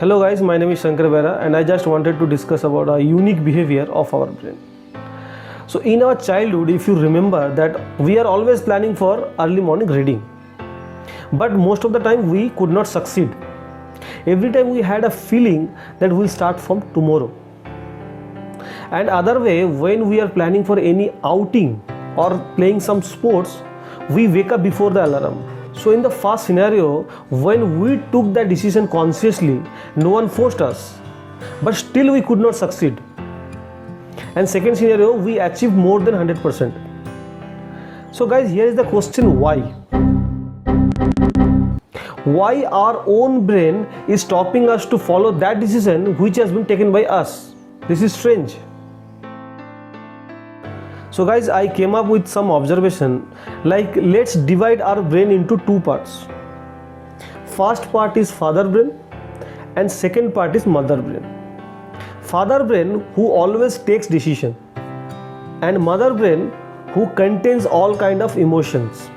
Hello guys, my name is Shankar Bera and I just wanted to discuss about a unique behavior of our brain. So in our childhood, if you remember that we are always planning for early morning reading, but most of the time we could not succeed. Every time we had a feeling that we'll start from tomorrow. And other way, when we are planning for any outing or playing some sports, we wake up before the alarm. So in the first scenario, when we took that decision consciously, no one forced us, but still we could not succeed. And second scenario, we achieved more than 100%. So guys, here is the question: why? Why our own brain is stopping us to follow that decision which has been taken by us? This is strange. So guys, I came up with some observation, like let's divide our brain into two parts. First part is father brain and second part is mother brain. Father brain who always takes decision and mother brain who contains all kind of emotions.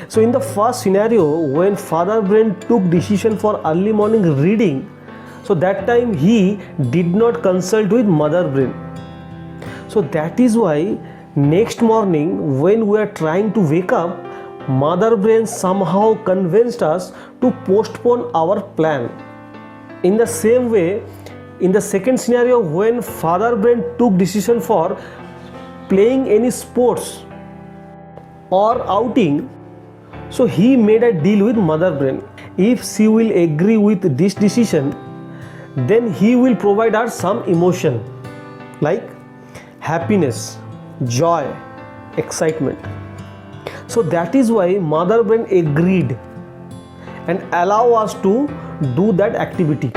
So in the first scenario, when father brain took decision for early morning reading, so that time he did not consult with mother brain. So that is why next morning when we are trying to wake up, mother brain somehow convinced us to postpone our plan. In the same way, in the second scenario, when father brain took decision for playing any sports or outing, so he made a deal with mother brain. If she will agree with this decision, then he will provide her some emotion like happiness, joy, excitement. So that is why mother brain agreed and allow us to do that activity.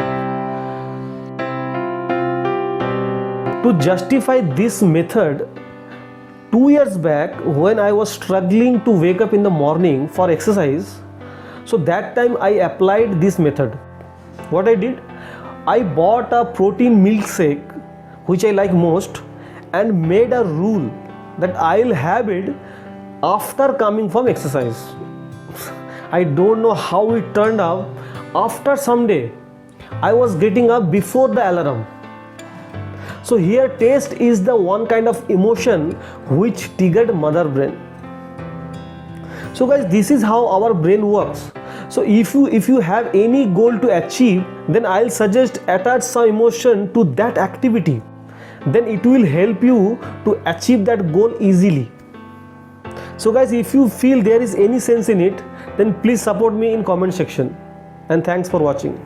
To justify this method, 2 years back when I was struggling to wake up in the morning for exercise, so that time I applied this method. What I did, I bought a protein milkshake which I like most and made a rule that I'll have it after coming from exercise. I don't know how it turned out. After some day, I was getting up before the alarm. So here taste is the one kind of emotion which triggered mother brain. So guys, this is how our brain works. So if you have any goal to achieve, then I'll suggest attach some emotion to that activity. Then it will help you to achieve that goal easily. So guys, if you feel there is any sense in it, then please support me in comment section. And thanks for watching.